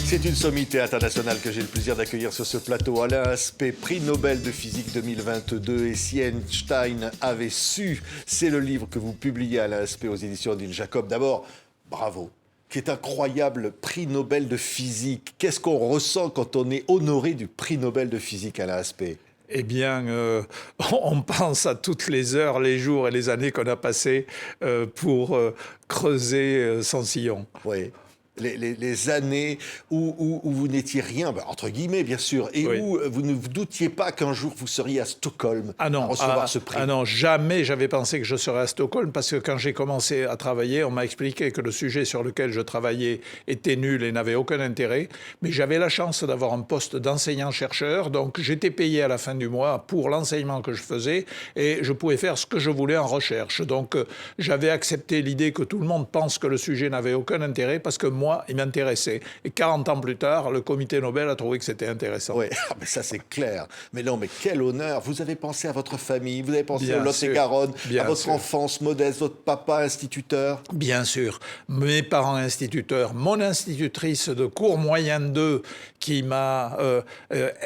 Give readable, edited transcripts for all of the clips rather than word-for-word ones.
C'est une sommité internationale que j'ai le plaisir d'accueillir sur ce plateau. Alain Aspect, prix Nobel de physique 2022. Et si Einstein avait su, c'est le livre que vous publiez, Alain Aspect, aux éditions Odile Jacob. D'abord, bravo. Qui est incroyable prix Nobel de physique. Qu'est-ce qu'on ressent quand on est honoré du prix Nobel de physique, Alain Aspect ? Eh bien, on pense à toutes les heures, les jours et les années qu'on a passées pour creuser son sillon. Oui. Les années où vous n'étiez rien, entre guillemets bien sûr, et oui. où vous ne vous doutiez pas qu'un jour vous seriez à Stockholm à recevoir ce prix. Ah non, jamais j'avais pensé que je serais à Stockholm, parce que quand j'ai commencé à travailler, on m'a expliqué que le sujet sur lequel je travaillais était nul et n'avait aucun intérêt, mais j'avais la chance d'avoir un poste d'enseignant-chercheur, donc j'étais payé à la fin du mois pour l'enseignement que je faisais, et je pouvais faire ce que je voulais en recherche. Donc j'avais accepté l'idée que tout le monde pense que le sujet n'avait aucun intérêt, parce que moi, il m'intéressait. Et 40 ans plus tard, le comité Nobel a trouvé que c'était intéressant. Oui, mais ça c'est clair. Mais non, mais quel honneur. Vous avez pensé à votre famille, vous avez pensé au Lot-et-Garonne, à votre enfance modeste, votre papa instituteur. Bien sûr. Mes parents instituteurs, mon institutrice de cours moyen 2 qui m'a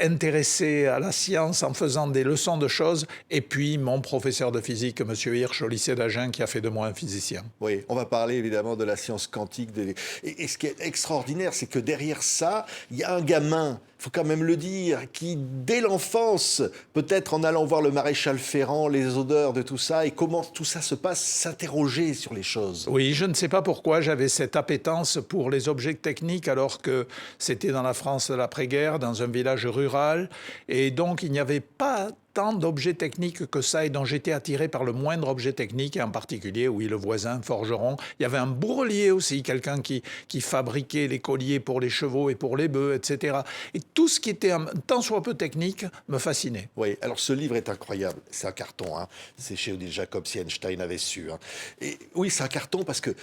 intéressé à la science en faisant des leçons de choses, et puis mon professeur de physique, M. Hirsch, au lycée d'Agen, qui a fait de moi un physicien. Oui, on va parler évidemment de la science quantique. Et ce qui est extraordinaire, c'est que derrière ça, il y a un gamin, il faut quand même le dire, qui, dès l'enfance, peut-être en allant voir le maréchal Ferrand, les odeurs de tout ça, et comment tout ça se passe, s'interroger sur les choses. Oui, je ne sais pas pourquoi j'avais cette appétence pour les objets techniques, alors que c'était dans la France de l'après-guerre, dans un village rural, et donc il n'y avait pas tant d'objets techniques que ça, et dont j'étais attiré par le moindre objet technique, et en particulier, oui, le voisin, forgeron. Il y avait un bourrelier aussi, quelqu'un qui fabriquait les colliers pour les chevaux et pour les bœufs, etc. Et tout ce qui était un tant soit peu technique me fascinait. Oui, alors ce livre est incroyable. C'est un carton, hein. C'est chez Odile Jacob, si Einstein avait su. Hein. Et oui, c'est un carton parce que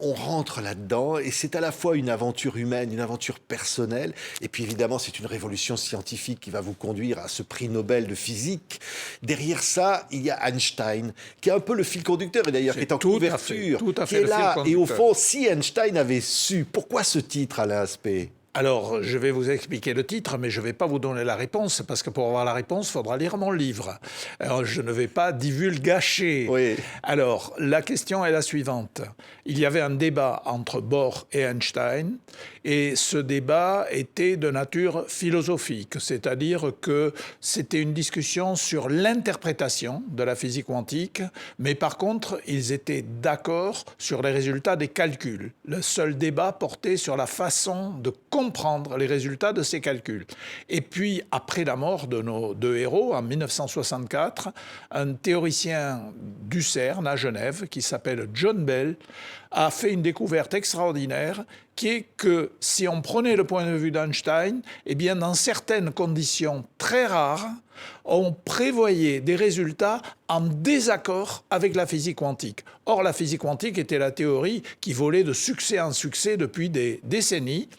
on rentre là-dedans et c'est à la fois une aventure humaine, une aventure personnelle, et puis évidemment c'est une révolution scientifique qui va vous conduire à ce prix Nobel de physique. Derrière ça, il y a Einstein, qui est un peu le fil conducteur, et d'ailleurs qui est en couverture, qui est là. Et au fond, si Einstein avait su, pourquoi ce titre, Alain Aspect ? Alors, je vais vous expliquer le titre, mais je ne vais pas vous donner la réponse, parce que pour avoir la réponse, il faudra lire mon livre. Alors, je ne vais pas divulgacher. Oui. Alors, la question est la suivante. Il y avait un débat entre Bohr et Einstein, et ce débat était de nature philosophique, c'est-à-dire que c'était une discussion sur l'interprétation de la physique quantique, mais par contre, ils étaient d'accord sur les résultats des calculs. Le seul débat portait sur la façon de comprendre les résultats de ces calculs. Et puis, après la mort de nos deux héros, en 1964, un théoricien du CERN à Genève, qui s'appelle John Bell, a fait une découverte extraordinaire, qui est que si on prenait le point de vue d'Einstein, eh bien, dans certaines conditions très rares, on prévoyait des résultats en désaccord avec la physique quantique. Or, la physique quantique était la théorie qui volait de succès en succès depuis des décennies.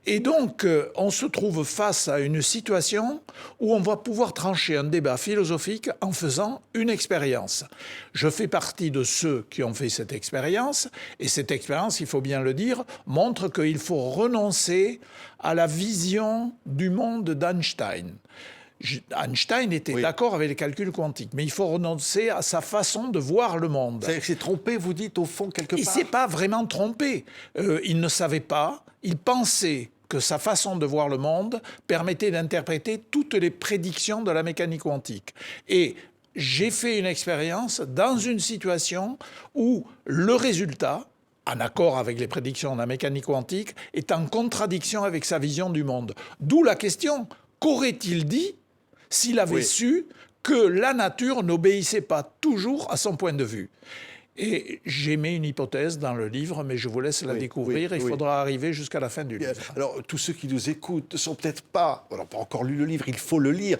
Et donc, on se trouve face à une situation où on va pouvoir trancher un débat philosophique en faisant une expérience. Je fais partie de ceux qui ont fait cette expérience, et cette expérience, il faut bien le dire, montre qu'il faut renoncer à la vision du monde d'Einstein. Einstein était d'accord avec les calculs quantiques, mais il faut renoncer à sa façon de voir le monde. C'est-à-dire qu'il s'est trompé, vous dites, au fond, quelque part ? Il ne s'est pas vraiment trompé. Il ne savait pas, il pensait que sa façon de voir le monde permettait d'interpréter toutes les prédictions de la mécanique quantique. Et j'ai fait une expérience dans une situation où le résultat, en accord avec les prédictions de la mécanique quantique, est en contradiction avec sa vision du monde. D'où la question, qu'aurait-il dit s'il avait su que la nature n'obéissait pas toujours à son point de vue ? Et j'ai mis une hypothèse dans le livre, mais je vous laisse la découvrir. Il faudra arriver jusqu'à la fin du livre. Alors, tous ceux qui nous écoutent ne sont peut-être pas encore lu le livre, il faut le lire,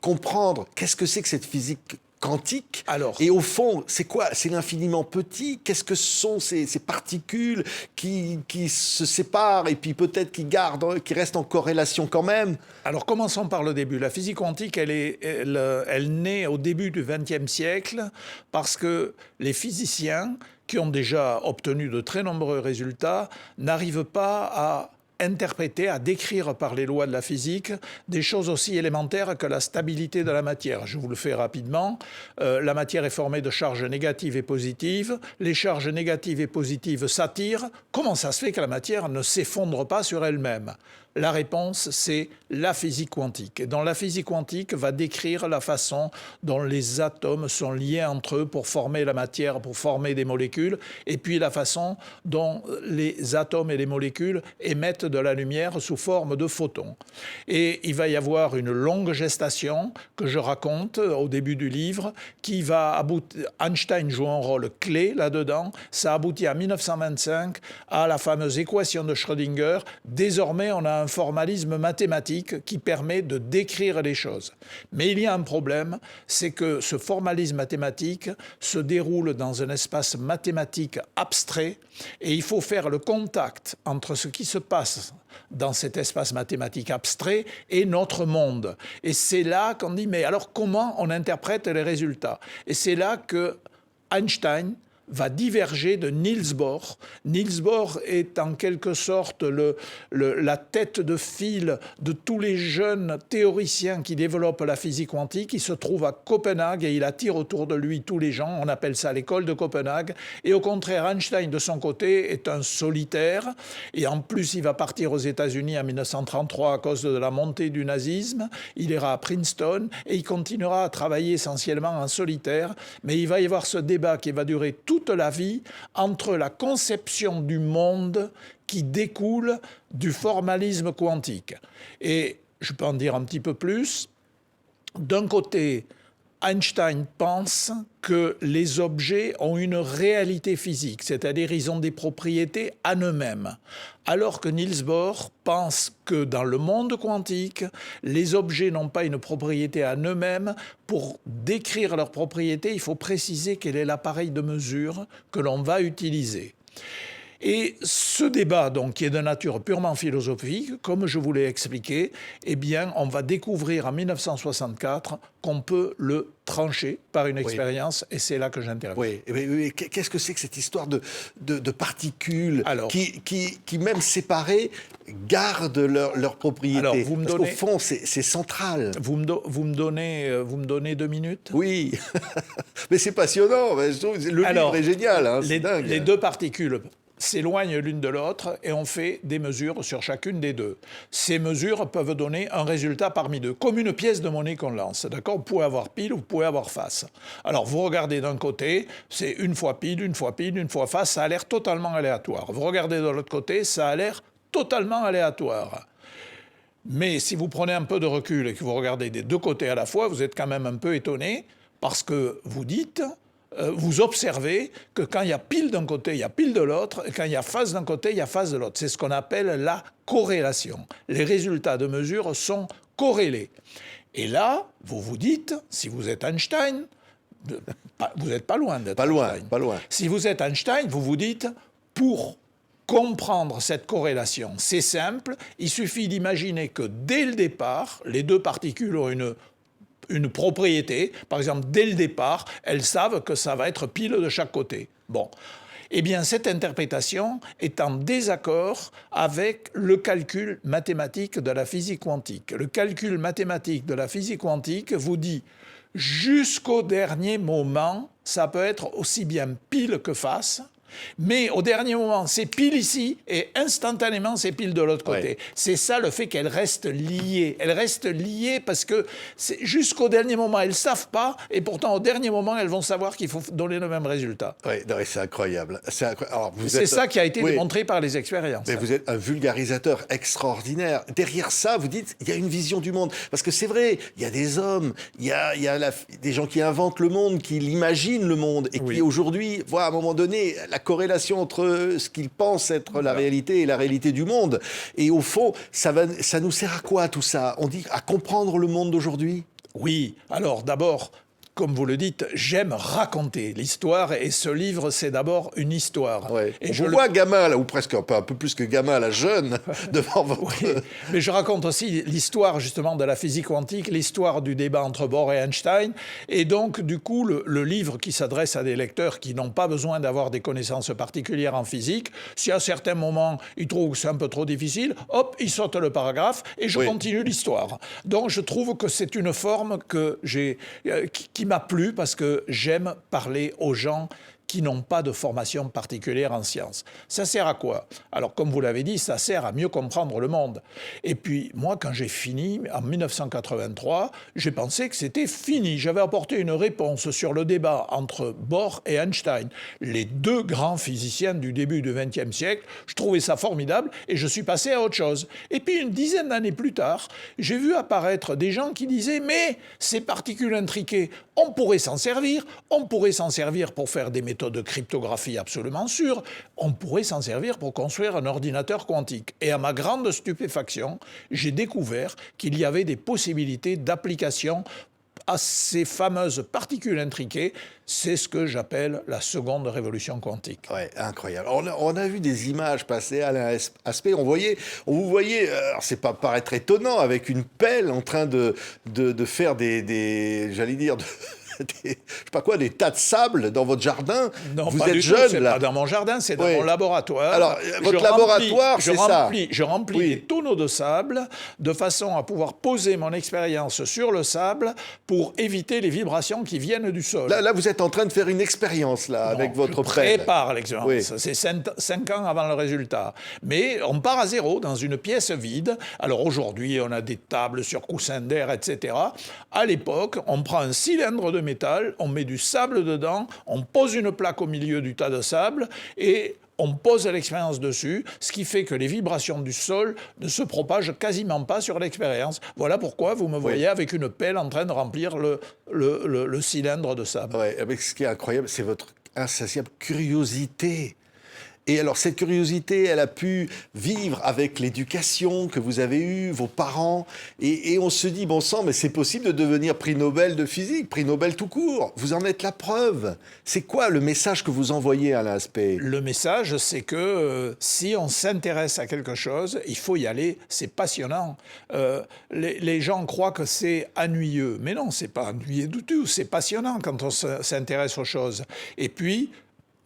comprendre qu'est-ce que c'est que cette physique quantique. Et au fond, c'est quoi ? C'est l'infiniment petit. Qu'est-ce que sont ces particules qui se séparent et puis peut-être qui restent en corrélation quand même ? Alors commençons par le début. La physique quantique, elle naît au début du XXe siècle parce que les physiciens qui ont déjà obtenu de très nombreux résultats n'arrivent pas à interpréter, à décrire par les lois de la physique des choses aussi élémentaires que la stabilité de la matière. Je vous le fais rapidement. La matière est formée de charges négatives et positives. Les charges négatives et positives s'attirent. Comment ça se fait que la matière ne s'effondre pas sur elle-même ? La réponse, c'est la physique quantique. Et dans la physique quantique va décrire la façon dont les atomes sont liés entre eux pour former la matière, pour former des molécules, et puis la façon dont les atomes et les molécules émettent de la lumière sous forme de photons. Et il va y avoir une longue gestation que je raconte au début du livre, qui va aboutir. Einstein joue un rôle clé là-dedans. Ça aboutit en 1925 à la fameuse équation de Schrödinger. Désormais, on a un formalisme mathématique qui permet de décrire les choses. Mais il y a un problème, c'est que ce formalisme mathématique se déroule dans un espace mathématique abstrait et il faut faire le contact entre ce qui se passe dans cet espace mathématique abstrait et notre monde. Et c'est là qu'on dit, mais alors comment on interprète les résultats ? Et c'est là que Einstein va diverger de Niels Bohr. Niels Bohr est en quelque sorte la tête de file de tous les jeunes théoriciens qui développent la physique quantique. Il se trouve à Copenhague et il attire autour de lui tous les gens. On appelle ça l'école de Copenhague. Et au contraire, Einstein, de son côté, est un solitaire. Et en plus, il va partir aux États-Unis en 1933 à cause de la montée du nazisme. Il ira à Princeton et il continuera à travailler essentiellement en solitaire. Mais il va y avoir ce débat qui va durer toute la vie entre la conception du monde qui découle du formalisme quantique. Et je peux en dire un petit peu plus. D'un côté, Einstein pense que les objets ont une réalité physique, c'est-à-dire ils ont des propriétés en eux-mêmes, alors que Niels Bohr pense que dans le monde quantique, les objets n'ont pas une propriété en eux-mêmes. Pour décrire leurs propriétés, il faut préciser quel est l'appareil de mesure que l'on va utiliser. Et ce débat, donc, qui est de nature purement philosophique, comme je vous l'ai expliqué, eh bien, on va découvrir en 1964 qu'on peut le trancher par une expérience, et c'est là que j'interviens. Oui. Qu'est-ce que c'est que cette histoire de particules qui, même séparées, gardent leur propriété? Alors, Parce qu'au fond, c'est central. Vous me donnez 2 minutes? Oui, mais c'est passionnant. Le livre est génial, hein, c'est dingue. Les deux particules s'éloignent l'une de l'autre et on fait des mesures sur chacune des deux. Ces mesures peuvent donner un résultat parmi deux, comme une pièce de monnaie qu'on lance. D'accord ? Vous pouvez avoir pile ou vous pouvez avoir face. Alors vous regardez d'un côté, c'est une fois pile, une fois pile, une fois face, ça a l'air totalement aléatoire. Vous regardez de l'autre côté, ça a l'air totalement aléatoire. Mais si vous prenez un peu de recul et que vous regardez des deux côtés à la fois, vous êtes quand même un peu étonné parce que vous observez que quand il y a pile d'un côté, il y a pile de l'autre, et quand il y a face d'un côté, il y a face de l'autre. C'est ce qu'on appelle la corrélation. Les résultats de mesure sont corrélés. Et là, vous vous dites, si vous êtes Einstein, vous n'êtes pas loin d'être Einstein. Pas loin. Si vous êtes Einstein, vous vous dites, pour comprendre cette corrélation, c'est simple, il suffit d'imaginer que dès le départ, les deux particules ont une propriété. Par exemple, dès le départ, elles savent que ça va être pile de chaque côté. Bon. Eh bien, cette interprétation est en désaccord avec le calcul mathématique de la physique quantique. Le calcul mathématique de la physique quantique vous dit jusqu'au dernier moment, ça peut être aussi bien pile que face, mais au dernier moment, c'est pile ici et instantanément, c'est pile de l'autre côté. Ouais. C'est ça le fait qu'elles restent liées. Elles restent liées parce que jusqu'au dernier moment, elles ne savent pas et pourtant, au dernier moment, elles vont savoir qu'il faut donner le même résultat. Oui, c'est incroyable. C'est ça qui a été démontré par les expériences. Mais vous êtes un vulgarisateur extraordinaire. Derrière ça, vous dites, il y a une vision du monde. Parce que c'est vrai, il y a des hommes, il y a des gens qui inventent le monde, qui l'imaginent le monde et qui aujourd'hui voient à un moment donné la corrélation entre ce qu'ils pensent être la réalité et la réalité du monde. Et au fond, ça nous sert à quoi tout ça ? On dit à comprendre le monde d'aujourd'hui ? Oui, alors d'abord, comme vous le dites, j'aime raconter l'histoire et ce livre, c'est d'abord une histoire. Ouais. Et On vous voit gamin, là, ou presque un peu plus que gamin, la jeune, devant votre... Oui, mais je raconte aussi l'histoire justement de la physique quantique, l'histoire du débat entre Bohr et Einstein. Et donc, du coup, le livre qui s'adresse à des lecteurs qui n'ont pas besoin d'avoir des connaissances particulières en physique, si à certains moments ils trouvent que c'est un peu trop difficile, hop, ils sautent le paragraphe et je continue l'histoire. Donc, je trouve que c'est une forme que qui m'a plu parce que j'aime parler aux gens qui n'ont pas de formation particulière en sciences. Ça sert à quoi? Alors, comme vous l'avez dit, ça sert à mieux comprendre le monde. Et puis, moi, quand j'ai fini, en 1983, j'ai pensé que c'était fini. J'avais apporté une réponse sur le débat entre Bohr et Einstein, les deux grands physiciens du début du XXe siècle. Je trouvais ça formidable et je suis passé à autre chose. Et puis, une dizaine d'années plus tard, j'ai vu apparaître des gens qui disaient « Mais ces particules intriquées, on pourrait s'en servir pour faire des méthodes de cryptographie absolument sûres, on pourrait s'en servir pour construire un ordinateur quantique. » Et à ma grande stupéfaction, j'ai découvert qu'il y avait des possibilités d'application à ces fameuses particules intriquées. C'est ce que j'appelle la seconde révolution quantique. Ouais, incroyable. On a vu des images passer à l'ASP. On vous voyait, alors c'est pas paraître étonnant, avec une pelle en train de faire j'allais dire, je sais pas quoi, des tas de sable dans votre jardin. Non, vous pas êtes du tout, jeune, c'est là. pas dans mon jardin, c'est dans mon laboratoire. Alors, votre laboratoire, c'est ça. Je remplis des tonneaux de sable de façon à pouvoir poser mon expérience sur le sable pour éviter les vibrations qui viennent du sol. Là, vous êtes en train de faire une expérience, là, avec votre pelle. Je prépare l'expérience. C'est 5 ans avant le résultat. Mais on part à zéro dans une pièce vide. Alors aujourd'hui, on a des tables sur coussins d'air, etc. À l'époque, on prend un cylindre de métal, on met du sable dedans, on pose une plaque au milieu du tas de sable et on pose l'expérience dessus, ce qui fait que les vibrations du sol ne se propagent quasiment pas sur l'expérience. Voilà pourquoi vous me voyez avec une pelle en train de remplir le cylindre de sable. Ouais, mais ce qui est incroyable, c'est votre insatiable curiosité. Et alors, cette curiosité, elle a pu vivre avec l'éducation que vous avez eue, vos parents. Et on se dit, bon sang, mais c'est possible de devenir prix Nobel de physique, prix Nobel tout court. Vous en êtes la preuve. C'est quoi le message que vous envoyez à l'ASP? Le message, c'est que si on s'intéresse à quelque chose, il faut y aller. C'est passionnant. Les gens croient que c'est ennuyeux. Mais non, c'est pas ennuyeux du tout. C'est passionnant quand on s'intéresse aux choses. Et puis,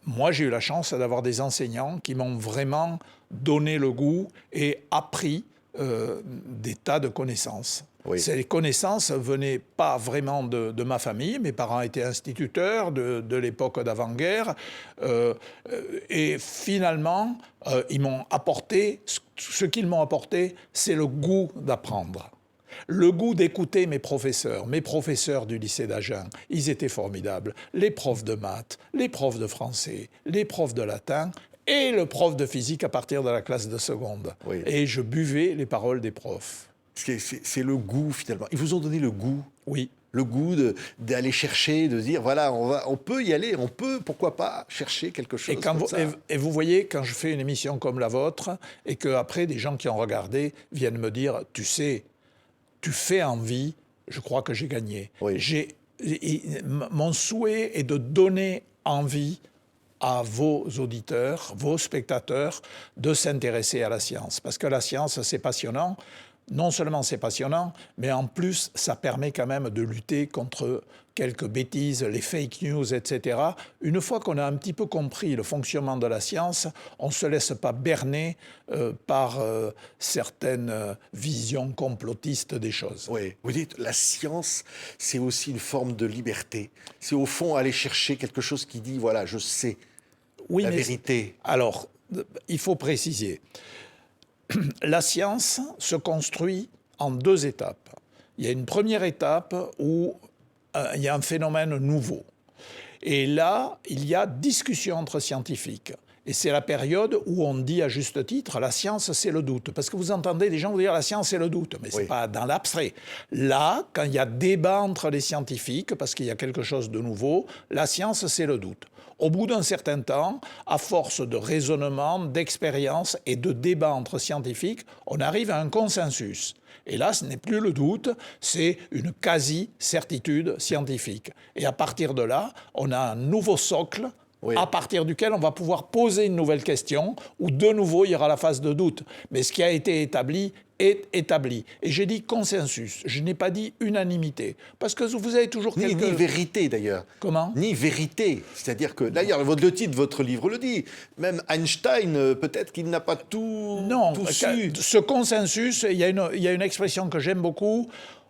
moi, j'ai eu la chance d'avoir des enseignants qui m'ont vraiment donné le goût et appris des tas de connaissances. Oui. Ces connaissances ne venaient pas vraiment de ma famille. Mes parents étaient instituteurs de l'époque d'avant-guerre. Et finalement, ils m'ont apporté, ce qu'ils m'ont apporté, c'est le goût d'apprendre. Le goût d'écouter mes professeurs du lycée d'Agen, ils étaient formidables. Les profs de maths, les profs de français, les profs de latin et le prof de physique à partir de la classe de seconde. Oui. Et je buvais les paroles des profs. C'est le goût, finalement. Ils vous ont donné le goût. Oui. Le goût d'aller chercher, de dire, voilà, on peut y aller, on peut, pourquoi pas, chercher quelque chose comme ça. Et vous voyez, quand je fais une émission comme la vôtre, et qu'après, des gens qui ont regardé viennent me dire, tu sais, tu fais envie, je crois que j'ai gagné. Oui. Mon souhait est de donner envie à vos auditeurs, vos spectateurs, de s'intéresser à la science. Parce que la science, c'est passionnant. Non seulement c'est passionnant, mais en plus, ça permet quand même de lutter contre quelques bêtises, les fake news, etc. Une fois qu'on a un petit peu compris le fonctionnement de la science, on ne se laisse pas berner par certaines visions complotistes des choses. Oui, vous dites, la science, c'est aussi une forme de liberté. C'est au fond aller chercher quelque chose qui dit, voilà, je sais la vérité. Alors, il faut préciser. La science se construit en 2 étapes. Il y a une première étape où il y a un phénomène nouveau. Et là, il y a discussion entre scientifiques. Et c'est la période où on dit à juste titre, la science, c'est le doute. Parce que vous entendez des gens vous dire, la science, c'est le doute. Mais ce n'est pas dans l'abstrait. Là, quand il y a débat entre les scientifiques, parce qu'il y a quelque chose de nouveau, la science, c'est le doute. Au bout d'un certain temps, à force de raisonnement, d'expérience et de débat entre scientifiques, on arrive à un consensus. Et là, ce n'est plus le doute, c'est une quasi-certitude scientifique. Et à partir de là, on a un nouveau socle à partir duquel on va pouvoir poser une nouvelle question, où de nouveau il y aura la phase de doute. Mais ce qui a été établi est établi. Et j'ai dit consensus, je n'ai pas dit unanimité. Parce que vous avez toujours Ni vérité d'ailleurs. Comment ? Ni vérité. C'est-à-dire que, d'ailleurs, le titre de votre livre le dit. Même Einstein, peut-être qu'il n'a pas tout su. Ce consensus, il y a une expression que j'aime beaucoup.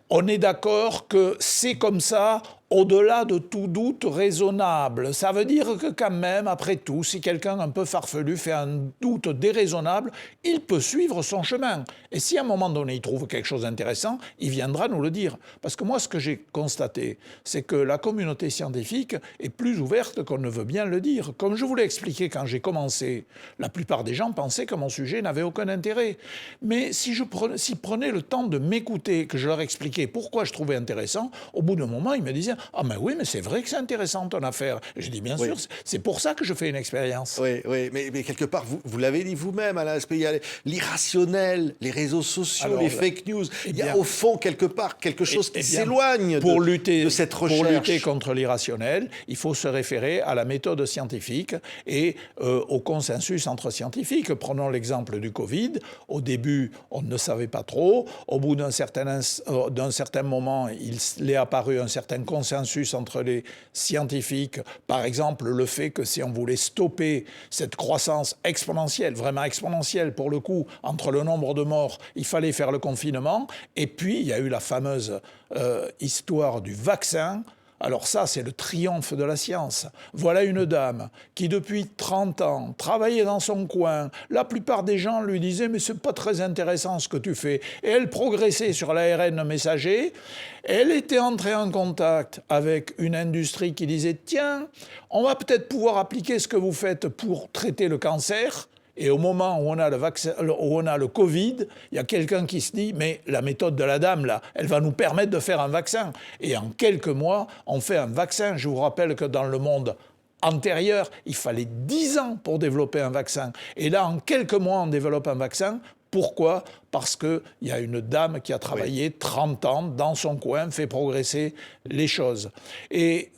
On est d'accord que c'est comme ça, au-delà de tout doute raisonnable. Ça veut dire que quand même, après tout, si quelqu'un un peu farfelu fait un doute déraisonnable, il peut suivre son chemin. Et si à un moment donné, il trouve quelque chose d'intéressant, il viendra nous le dire. Parce que moi, ce que j'ai constaté, c'est que la communauté scientifique est plus ouverte qu'on ne veut bien le dire. Comme je vous l'ai expliqué quand j'ai commencé, la plupart des gens pensaient que mon sujet n'avait aucun intérêt. Mais s'ils prenaient le temps de m'écouter, que je leur expliquais pourquoi je trouvais intéressant, au bout d'un moment, ils me disaient « Ah, mais oui, mais c'est vrai que c'est intéressant ton affaire. » Et je dis « Bien sûr, c'est pour ça que je fais une expérience. » Oui, mais quelque part, vous l'avez dit vous-même, Alain Aspect, il y a l'irrationnel, les réseaux sociaux, les fake news. Il y a au fond, quelque part, quelque chose qui s'éloigne de cette recherche. Pour lutter contre l'irrationnel, il faut se référer à la méthode scientifique et au consensus entre scientifiques. Prenons l'exemple du Covid. Au début, on ne savait pas trop. Au bout d'un certain moment, il est apparu un certain consensus entre les scientifiques. Par exemple, le fait que si on voulait stopper cette croissance exponentielle, vraiment exponentielle pour le coup, entre le nombre de morts, il fallait faire le confinement. Et puis, il y a eu la fameuse histoire du vaccin. Alors ça, c'est le triomphe de la science. Voilà une dame qui, depuis 30 ans, travaillait dans son coin. La plupart des gens lui disaient « Mais c'est pas très intéressant ce que tu fais. » Et elle progressait sur l'ARN messager. Elle était entrée en contact avec une industrie qui disait « Tiens, on va peut-être pouvoir appliquer ce que vous faites pour traiter le cancer. » Et au moment où on a le Covid, il y a quelqu'un qui se dit « Mais la méthode de la dame, là, elle va nous permettre de faire un vaccin. » Et en quelques mois, on fait un vaccin. Je vous rappelle que dans le monde antérieur, il fallait 10 ans pour développer un vaccin. Et là, en quelques mois, on développe un vaccin. Pourquoi ? Parce qu'il y a une dame qui a travaillé 30 ans dans son coin, fait progresser les choses. Et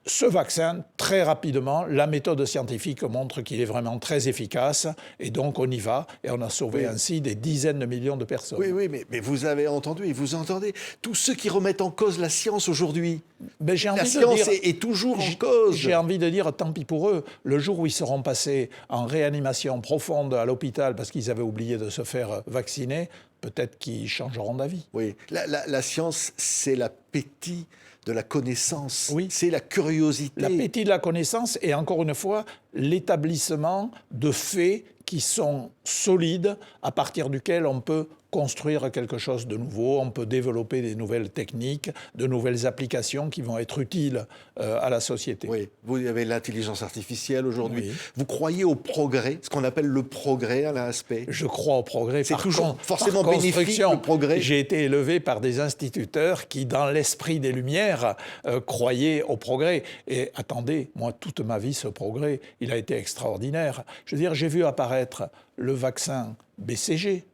ce vaccin, très rapidement, la méthode scientifique montre qu'il est vraiment très efficace. Et donc, on y va. Et on a sauvé ainsi des dizaines de millions de personnes. Oui, mais vous avez entendu et vous entendez tous ceux qui remettent en cause la science aujourd'hui. La science est toujours en cause. J'ai envie de dire, tant pis pour eux. Le jour où ils seront passés en réanimation profonde à l'hôpital parce qu'ils avaient oublié de se faire vacciner, peut-être qu'ils changeront d'avis. Oui, la science, c'est l'appétit de la connaissance. Oui. C'est la curiosité. L'appétit de la connaissance et encore une fois, l'établissement de faits qui sont solides à partir duquel on peut construire quelque chose de nouveau, on peut développer des nouvelles techniques, de nouvelles applications qui vont être utiles à la société. Oui, vous avez l'intelligence artificielle aujourd'hui. Oui. Vous croyez au progrès, ce qu'on appelle le progrès, Alain Aspect ? Je crois au progrès. C'est toujours forcément bénéfique, le progrès. J'ai été élevé par des instituteurs qui, dans l'esprit des Lumières, croyaient au progrès. Et attendez, moi, toute ma vie, ce progrès, il a été extraordinaire. Je veux dire, j'ai vu apparaître le vaccin BCG.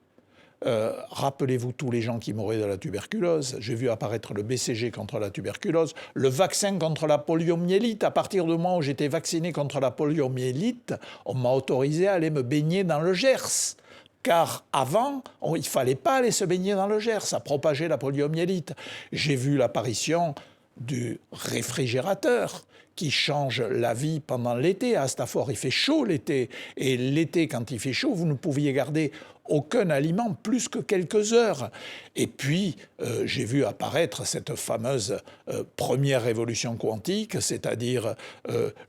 Rappelez-vous tous les gens qui mouraient de la tuberculose. J'ai vu apparaître le BCG contre la tuberculose, le vaccin contre la poliomyélite. À partir du moment où j'étais vacciné contre la poliomyélite, on m'a autorisé à aller me baigner dans le Gers. Car avant, il ne fallait pas aller se baigner dans le Gers, ça propageait la poliomyélite. J'ai vu l'apparition du réfrigérateur qui change la vie pendant l'été. À Stafford, il fait chaud l'été. Et l'été, quand il fait chaud, vous ne pouviez garder aucun aliment plus que quelques heures. Et puis, j'ai vu apparaître cette fameuse première révolution quantique, c'est-à-dire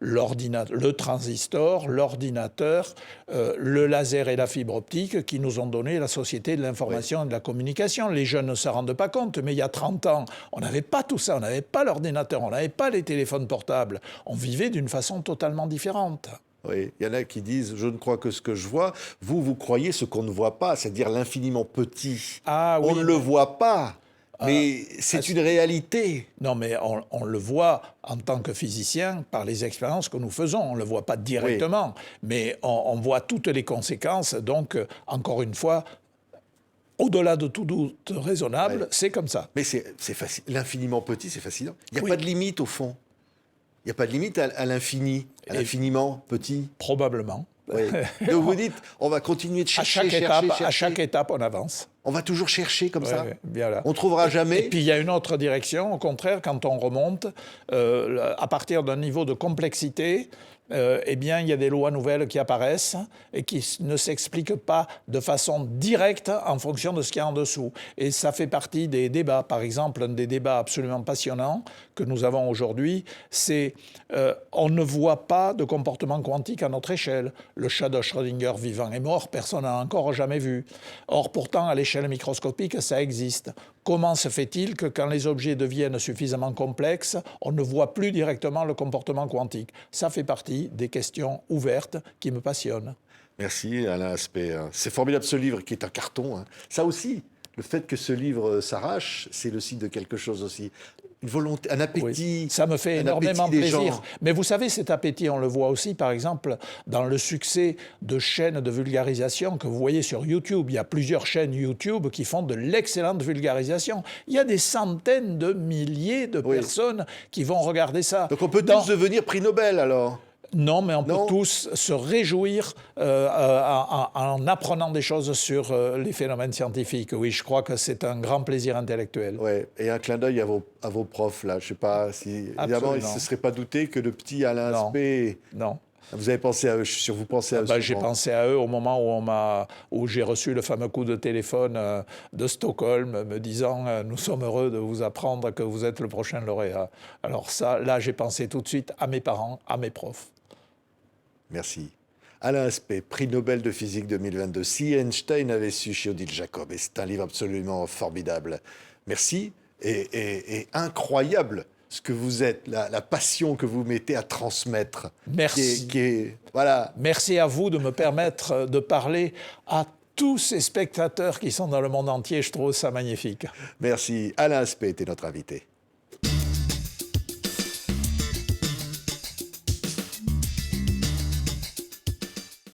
le transistor, l'ordinateur, le laser et la fibre optique qui nous ont donné la société de l'information et de la communication. Les jeunes ne se rendent pas compte, mais il y a 30 ans, on n'avait pas tout ça, on n'avait pas l'ordinateur, on n'avait pas les téléphones portables. On vivait d'une façon totalement différente. Oui, il y en a qui disent « je ne crois que ce que je vois ». Vous croyez ce qu'on ne voit pas, c'est-à-dire l'infiniment petit. Ah, oui, on ne le voit pas. Mais c'est une réalité. Non, mais on le voit en tant que physicien par les expériences que nous faisons. On ne le voit pas directement, mais on voit toutes les conséquences. Donc, encore une fois, au-delà de tout doute raisonnable, c'est comme ça. Mais c'est facile. L'infiniment petit, c'est fascinant. Il n'y a pas de limite, au fond. Il n'y a pas de limite à l'infini, à l'infiniment petit. Probablement. Oui. Donc vous dites, on va continuer de chercher, À chaque étape, on avance. On va toujours chercher comme ça. Bien là. On ne trouvera jamais. Et puis il y a une autre direction, au contraire, quand on remonte, à partir d'un niveau de complexité, eh bien, il y a des lois nouvelles qui apparaissent et qui ne s'expliquent pas de façon directe en fonction de ce qu'il y a en dessous. Et ça fait partie des débats. Par exemple, un des débats absolument passionnants que nous avons aujourd'hui, c'est on ne voit pas de comportement quantique à notre échelle. Le chat de Schrödinger vivant et mort, personne n'a encore jamais vu. Or, pourtant, à l'échelle microscopique, ça existe. Comment se fait-il que quand les objets deviennent suffisamment complexes, on ne voit plus directement le comportement quantique? Ça fait partie des questions ouvertes qui me passionnent. Merci Alain Aspect. C'est formidable ce livre qui est un carton. Ça aussi, le fait que ce livre s'arrache, c'est le signe de quelque chose aussi. Une volonté, un appétit. Oui, ça me fait énormément plaisir. Mais vous savez, cet appétit, on le voit aussi, par exemple, dans le succès de chaînes de vulgarisation que vous voyez sur YouTube. Il y a plusieurs chaînes YouTube qui font de l'excellente vulgarisation. Il y a des centaines de milliers de personnes qui vont regarder ça. Donc on peut tous devenir prix Nobel, alors? Non, mais on peut tous se réjouir en apprenant des choses sur les phénomènes scientifiques. Oui, je crois que c'est un grand plaisir intellectuel. Ouais, et un clin d'œil à vos profs, là. Je ne sais pas si... Évidemment, ils ne se seraient pas doutés que le petit Alain Aspect... Non. Vous avez pensé à eux, je suis sûr, vous pensez à eux. J'ai pensé à eux au moment où j'ai reçu le fameux coup de téléphone de Stockholm me disant nous sommes heureux de vous apprendre que vous êtes le prochain lauréat. Alors ça, là, j'ai pensé tout de suite à mes parents, à mes profs. Merci. Alain Aspect, prix Nobel de physique 2022. Si Einstein avait su, chez Odile Jacob. Et c'est un livre absolument formidable. Merci. Et incroyable ce que vous êtes, la passion que vous mettez à transmettre. Merci. Voilà. Merci à vous de me permettre de parler à tous ces spectateurs qui sont dans le monde entier. Je trouve ça magnifique. Merci. Alain Aspect était notre invité.